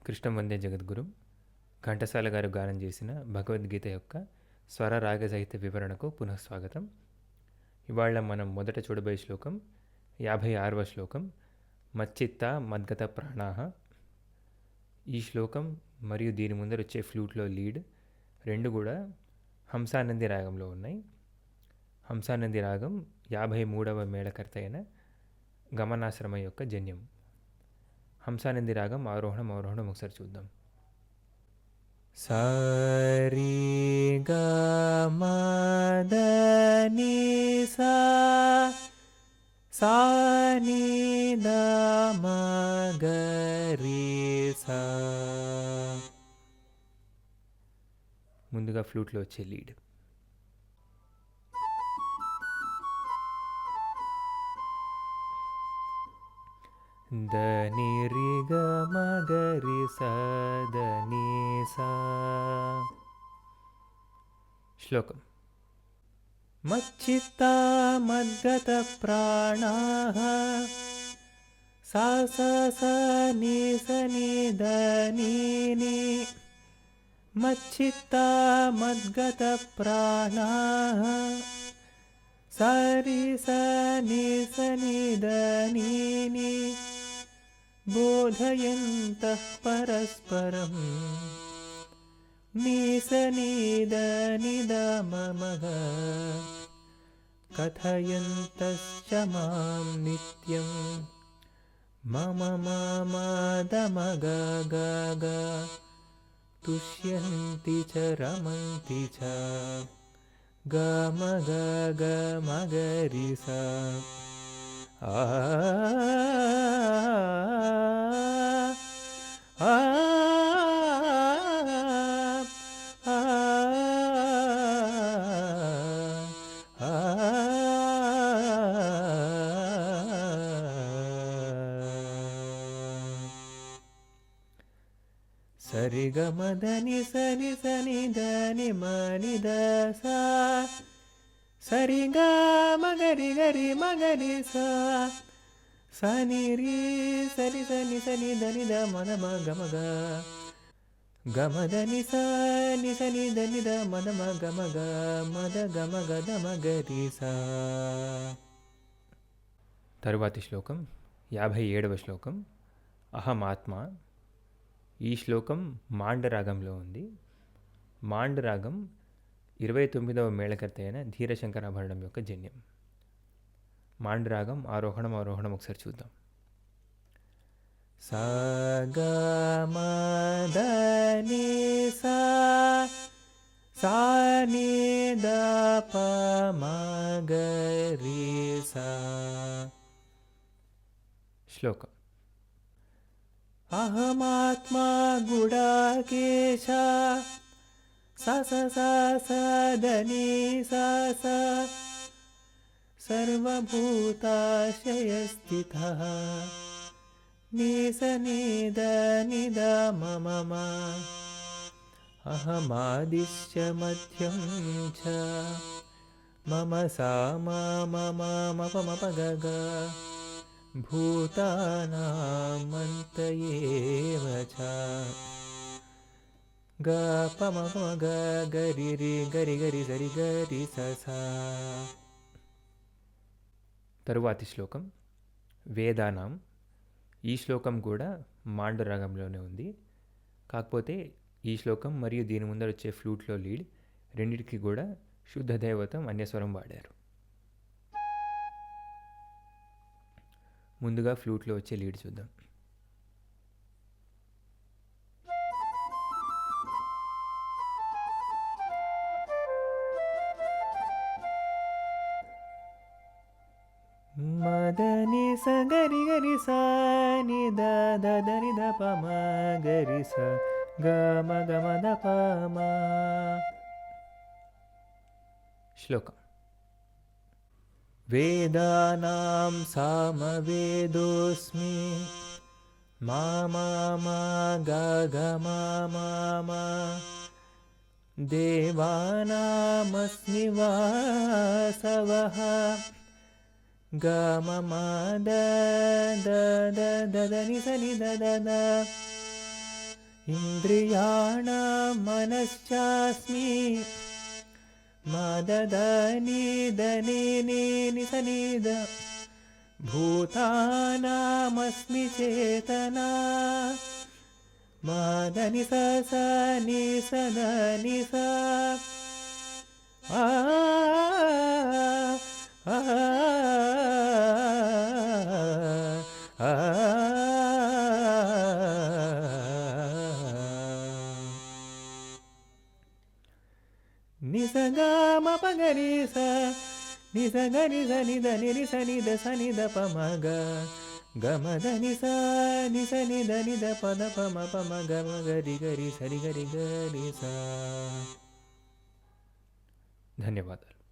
కృష్ణం వందే జగద్గురు ఘంటసాల గారు గానం చేసిన భగవద్గీత యొక్క స్వర రాగ సహిత వివరణకు పునఃస్వాగతం. ఇవాళ మనం మొదట చూడబోయే శ్లోకం 56వ శ్లోకం మచ్చిత్త మద్గత ప్రాణాహ. ఈ శ్లోకం మరియు దీని ముందర వచ్చే ఫ్లూట్లో లీడ్ రెండు కూడా హంసానంది రాగంలో ఉన్నాయి. హంసానంది రాగం 53వ మేళకర్త అయిన గమనాశ్రమ యొక్క జన్యం. హంసానంది రాగం ఆరోహణం అవరోహణం ఒకసారి చూద్దాం. సారీ గా మదని సా సాని ద మగరి సా. ముందుగా ఫ్లూట్లో వచ్చే లీడ్. దని రి గ మగరి స దని సా. శ్లోకం మచ్చిత్త మద్గత ప్రాణాః సా స స ని స ని ద ని ని. మచ్చిత్త మద్గత ప్రాణాః సా రి స ని స ని ద ని ని. బోధయంతః పరస్పరం ని స ని ద ని ద మమః కథయంతశ్చ మాం నిత్యం మమ మమ దమగ గ గ. తుష్యంతి చ రమంతి చ గ మగ గ మగరి సా. ఆ ఆ సరి గ మదని సని సని దని మని ద సా సరి గ మగరి గరి మగరి సా సని రి సరి సని సని దని ద మద మ గమ గ గమ దని స ని సని దని ద మద మ గమ గ మద గమ గ ద మగరి సా. తరువాతి శ్లోకం 57వ శ్లోకం అహమాత్మ. ఈ శ్లోకం మాండ రాగంలో ఉంది. మాండ రాగం 29వ మేళకర్త అయిన ధీరశంకరాభరణం యొక్క జన్యం. మాండ రాగం ఆరోహణం అవరోహణం ఒకసారి చూద్దాం. సా గ మ ద ని సా సా ని ద ప మ గ రి సా. శ్లోకం అహమాత్మా గుడాకేశ స స స స దని స స సర్వభూతాశయస్థితః ని స ని ద ని ద మమ మ అహమాదిశ్చ మధ్యం చ మమ సా మ మమ మప మప గ గ. భూతానామంత ఏవ చ గ ప మ ప గ గరి రి గరి గరి సరి గరి స సా. తరువాతి శ్లోకం వేదానాం. ఈ శ్లోకం కూడా మాండు రాగంలోనే ఉంది. కాకపోతే ఈ శ్లోకం మరియు దీని ముందర వచ్చే ఫ్లూట్లో లీడ్ రెండిటికి కూడా శుద్ధ దైవతం అన్యస్వరం వాడారు. ముందుగా ఫ్లూట్లో వచ్చే లీడ్ చూద్దాం. మదని స గరి గరి సా ని ద ద ద ని ద ప మ గరి స గ మ గ మ ద ప మ. శ్లోకం వేదానాం సామవేదోస్మి మా మా మా గ గ మా మా మా. దేవానామస్మి వాసవః గ మ మ the the the the the ని స ని ద ద ద. ఇంద్రియాణం మనశ్చాస్మి మదదనిదనినిసనిద భూతానామస్మి చేతనా మదని సని సదని స ఆ ఆ ఆ నిసగామ పగరి స నిసగరి సనిద నిరి సనిద సనిద పమగ గమద నిస నిస నిద నిద పద పమ పమ గమ గరి గరి సరి గరి గరి స. ధన్యవాదాలు.